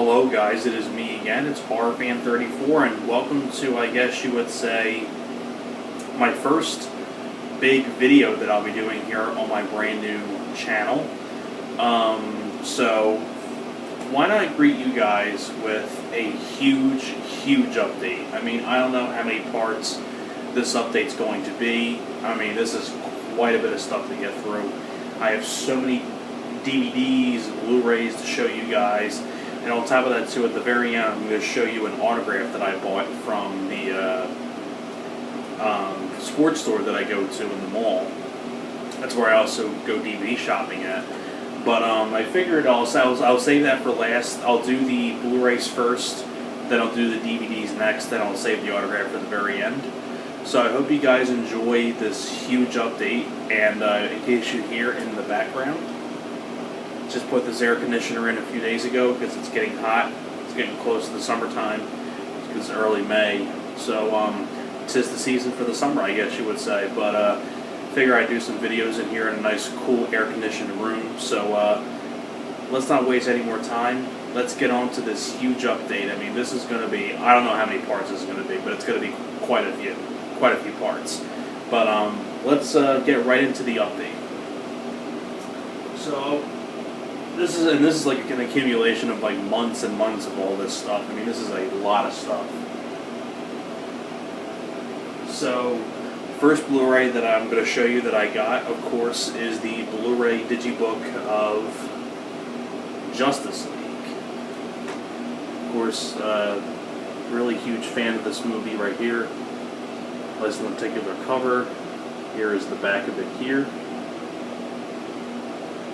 Hello guys, it is me again, it's HorrorFan34, and welcome to, I guess you would say, my first big video that I'll be doing here on my brand new channel. So, why not greet you guys with a huge update. I mean, I don't know how many parts this update's going to be. I mean, this is quite a bit of stuff to get through. I have so many DVDs and Blu-rays to show you guys. And on top of that, too, at the very end, I'm going to show you an autograph that I bought from the sports store that I go to in the mall. That's where I also go DVD shopping at. But I figured I'll save that for last. I'll do the Blu-rays first, then I'll do the DVDs next, then I'll save the autograph for the very end. So I hope you guys enjoy this huge update. And in case you hear in the background, just put this air conditioner in a few days ago because it's getting hot. It's getting close to the summertime because it's early May. So tis the season for the summer, I guess you would say. But figure I'd do some videos in here in a nice, cool, air-conditioned room. So let's not waste any more time. Let's get on to this huge update. I mean, this is going to be, I don't know how many parts this is going to be, but it's going to be quite a few parts. But let's get right into the update. So this is like an accumulation of like months and months of all this stuff. I mean, this is a lot of stuff. So, first Blu-ray that I'm going to show you that I got, of course, is the Blu-ray Digibook of Justice League. Of course, really huge fan of this movie right here. Nice lenticular cover. Here is the back of it here.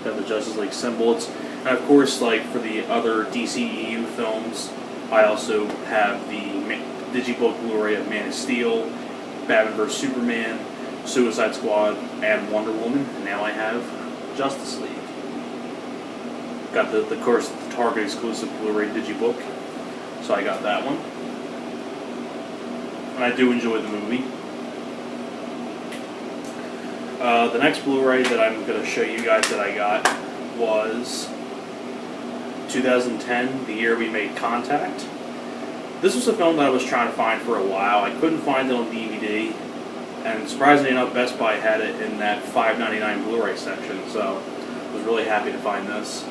Got the Justice League symbol. And of course, like for the other DCEU films, I also have the Digibook Blu-ray of Man of Steel, Batman vs Superman, Suicide Squad, and Wonder Woman. And now I have Justice League. Got the of course, the Target exclusive Blu-ray Digibook, so I got that one. And I do enjoy the movie. The next Blu-ray that I'm going to show you guys that I got was 2010, the year we made Contact. This was a film that I was trying to find for a while. I couldn't find it on DVD, and surprisingly enough, Best Buy had it in that $5.99 Blu-ray section, so I was really happy to find this.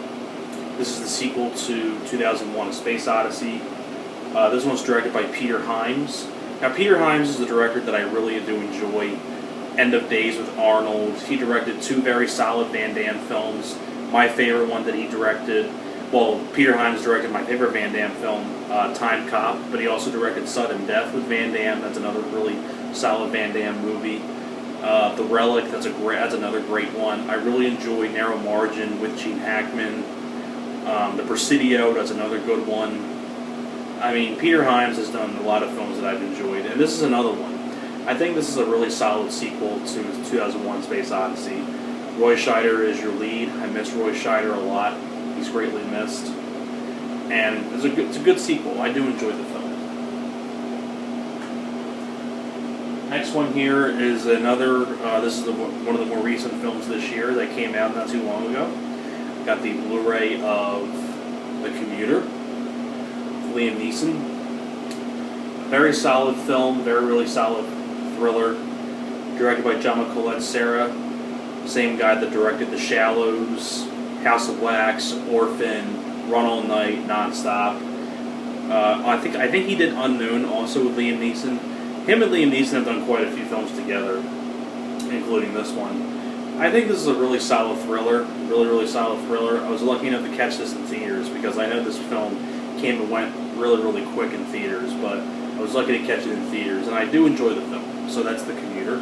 This is the sequel to 2001: A Space Odyssey. This one's directed by Peter Hyams. Now, Peter Hyams is a director that I really do enjoy. End of Days with Arnold. He directed two very solid Van Damme films. My favorite one that he directed, well, Peter Hyams directed my favorite Van Damme film, Time Cop, but he also directed Sudden Death with Van Damme. That's another really solid Van Damme movie. The Relic, that's another great one. I really enjoy Narrow Margin with Gene Hackman. The Presidio, that's another good one. I mean, Peter Hyams has done a lot of films that I've enjoyed, and this is another one. I think this is a really solid sequel to 2001: Space Odyssey. Roy Scheider is your lead. I miss Roy Scheider a lot. He's greatly missed. And it's a good sequel. I do enjoy the film. Next one here is another, this is one of the more recent films this year that came out not too long ago. Got the Blu-ray of The Commuter, Liam Neeson. Very solid film, really solid thriller, directed by John Colette Serra, same guy that directed The Shallows, House of Wax, Orphan, Run All Night, Nonstop. I think he did Unknown also with Liam Neeson. Him and Liam Neeson have done quite a few films together, including this one. I think this is a really solid thriller, really solid thriller. I was lucky enough to catch this in theaters because I know this film came and went really quick in theaters, but I was lucky to catch it in theaters, and I do enjoy the film. So that's The Commuter.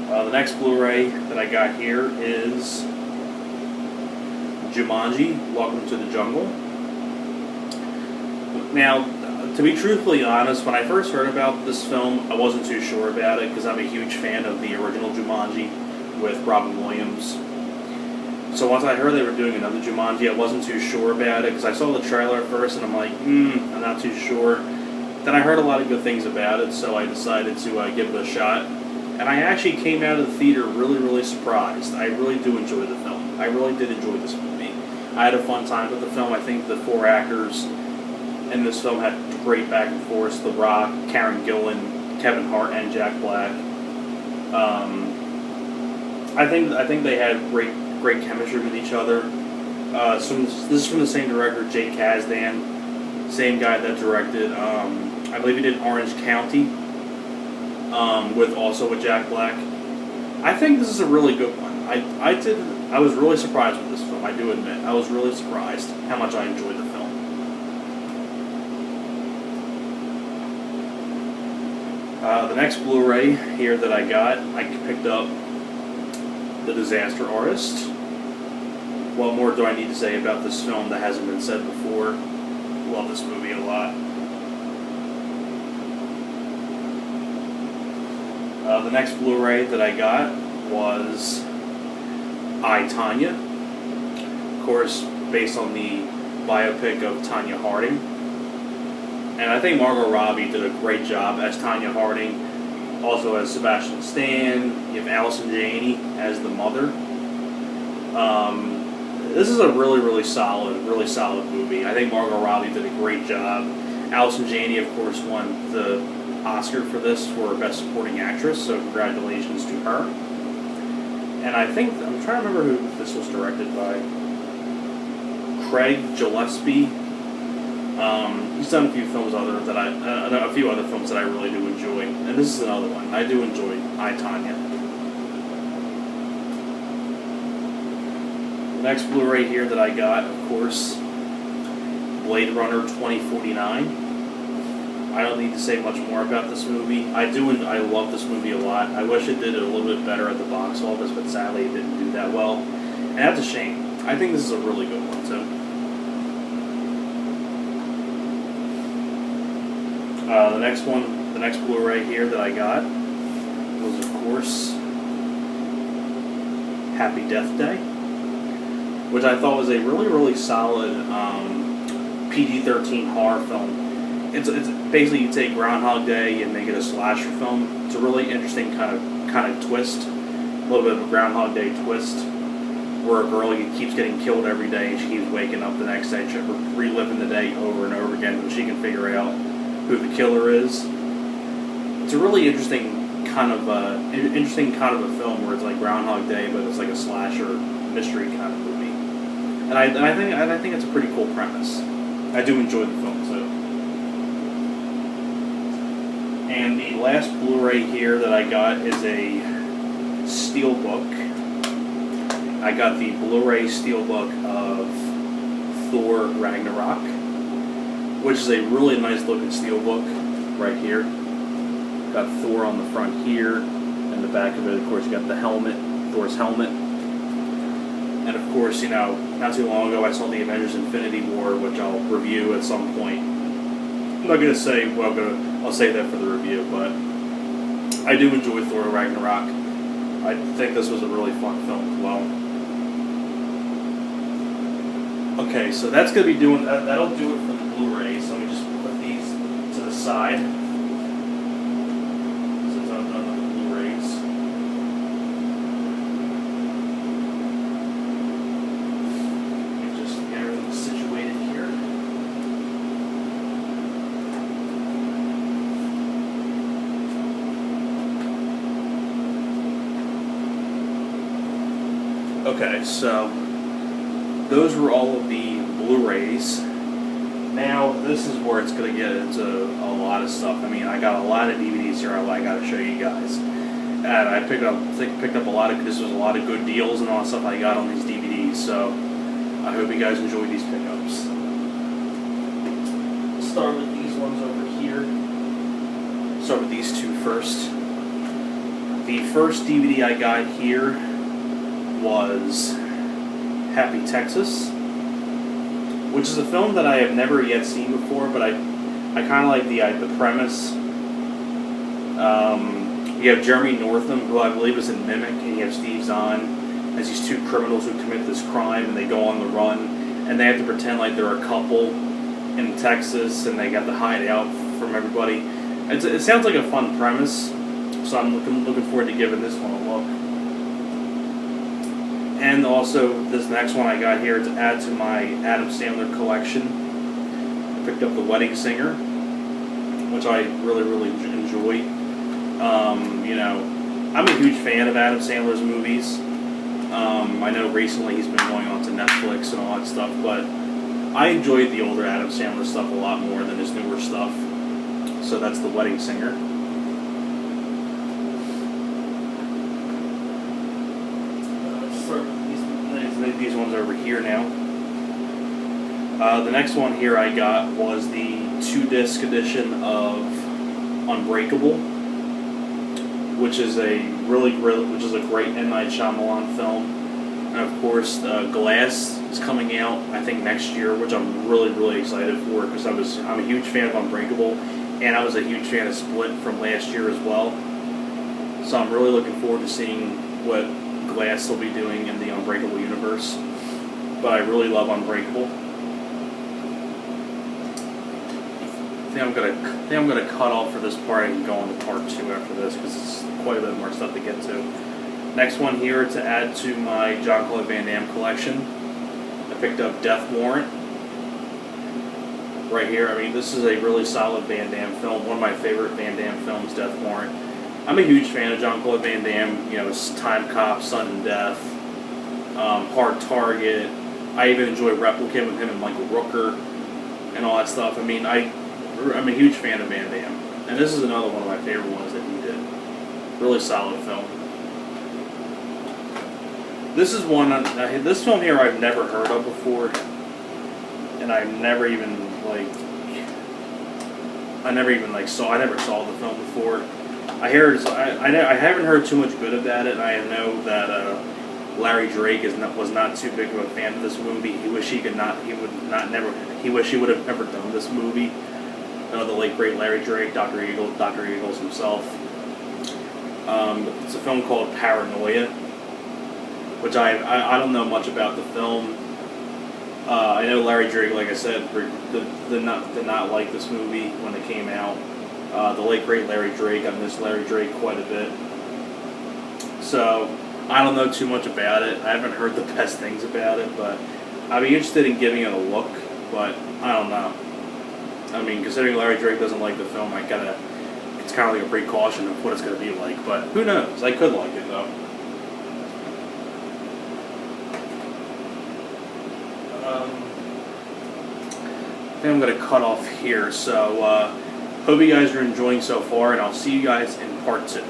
The next Blu-ray that I got here is Jumanji: Welcome to the Jungle. Now, to be truthfully honest, when I first heard about this film, I wasn't too sure about it because I'm a huge fan of the original Jumanji with Robin Williams. So once I heard they were doing another Jumanji, I wasn't too sure about it because I saw the trailer first and I'm like, I'm not too sure. Then I heard a lot of good things about it, so I decided to give it a shot. And I actually came out of the theater really surprised. I really do enjoy the film. I really did enjoy this movie. I had a fun time with the film. I think the four actors in this film had great back and forth. The Rock, Karen Gillan, Kevin Hart, and Jack Black. I think they had great chemistry with each other. So this is from the same director, Jake Kasdan, same guy that directed. I believe he did Orange County, with Jack Black. I think this is a really good one. I was really surprised with this film. I do admit, I was really surprised how much I enjoyed the film. The next Blu-ray here that I got, I picked up The Disaster Artist. What more do I need to say about this film that hasn't been said before? Love this movie a lot. The next Blu-ray that I got was I, Tonya. Of course, based on the biopic of Tonya Harding. And I think Margot Robbie did a great job as Tonya Harding. Also as Sebastian Stan. You have Allison Janney as the mother. This is a really solid movie. I think Margot Robbie did a great job. Allison Janney, of course, won the Oscar for this for Best Supporting Actress, so congratulations to her. And I think, I'm trying to remember who this was directed by. Craig Gillespie. He's done a few films a few other films that I really do enjoy, and this is another one. I do enjoy I, Tonya. The next Blu-ray here that I got, of course, Blade Runner 2049. I don't need to say much more about this movie. I love this movie a lot. I wish it did a little bit better at the box office, but sadly it didn't do that well. And that's a shame. I think this is a really good one, too. The next Blu-ray here that I got was, of course, Happy Death Day, which I thought was a really solid PG-13 horror film. It's basically you take Groundhog Day and make it a slasher film. It's a really interesting kind of twist, a little bit of a Groundhog Day twist, where a girl keeps getting killed every day and she keeps waking up the next day, reliving the day over and over again until she can figure out who the killer is. It's a really interesting kind of a film where it's like Groundhog Day, but it's like a slasher mystery kind of movie. And I think it's a pretty cool premise. I do enjoy the film too. And the last Blu-ray here that I got is a steelbook. I got the Blu-ray steelbook of Thor Ragnarok, which is a really nice looking steelbook right here. Got Thor on the front here, and the back of it, of course, you got the helmet, Thor's helmet. And of course, not too long ago I saw the Avengers Infinity War, which I'll review at some point. I'm not going to say, I'll save that for the review, but I do enjoy Thor Ragnarok. I think this was a really fun film as well. Okay, so that's going to be doing, that'll do it for the Blu-rays. Let me just put these to the side, since I've done the Blu-rays. Let me just get everything situated here. Okay, so those were all of the Blu-rays. Now, this is where it's going to get into a lot of stuff. I mean, I got a lot of DVDs here I got to show you guys. And I picked up a lot of, this was a lot of good deals and all that stuff I got on these DVDs, so I hope you guys enjoy these pickups. Let's start with these ones over here. Start with these two first. The first DVD I got here was Happy Texas, which is a film that I have never yet seen before, but I kind of like the premise. You have Jeremy Northam, who I believe is in Mimic, and you have Steve Zahn as these two criminals who commit this crime, and they go on the run, and they have to pretend like they're a couple in Texas, and they got to hide out from everybody. It sounds like a fun premise, so I'm looking forward to giving this one a look. And also, this next one I got here to add to my Adam Sandler collection. I picked up The Wedding Singer, which I really enjoy. You know, I'm a huge fan of Adam Sandler's movies. I know recently he's been going on to Netflix and all that stuff, but I enjoyed the older Adam Sandler stuff a lot more than his newer stuff. So that's The Wedding Singer. These ones over here now. The next one here I got was the 2-disc edition of Unbreakable, which is a great M. Night Shyamalan film. And of course, Glass is coming out, I think, next year, which I'm really excited for, because I'm a huge fan of Unbreakable, and I was a huge fan of Split from last year as well. So I'm really looking forward to seeing what Glass will be doing in the Unbreakable universe. But I really love Unbreakable. I think I'm gonna cut off for this part and go on to part 2 after this, because it's quite a bit more stuff to get to. Next one here to add to my Jean-Claude Van Damme collection. I picked up Death Warrant. Right here, I mean, this is a really solid Van Damme film. One of my favorite Van Damme films, Death Warrant. I'm a huge fan of Jean-Claude Van Damme. You know, his Time Cop, Sudden Death, Hard Target. I even enjoy Replicant with him and Michael Rooker and all that stuff. I mean, I'm a huge fan of Van Damme. And this is another one of my favorite ones that he did. Really solid film. This is one, this film here I've never heard of before. And I never saw the film before. I haven't heard too much good about it. I know that Larry Drake was not too big of a fan of this movie. He wish he would have never done this movie. The late great Larry Drake, Dr. Eagles himself. It's a film called Paranoia, which I don't know much about the film. I know Larry Drake, like I said, did not like this movie when it came out. The late great Larry Drake, I miss Larry Drake quite a bit. So I don't know too much about it. I haven't heard the best things about it, but I'd be interested in giving it a look. But I don't know. I mean, considering Larry Drake doesn't like the film, it's kind of like a precaution of what it's going to be like. But who knows? I could like it though. I think I'm going to cut off here. So hope you guys are enjoying so far, and I'll see you guys in part 2.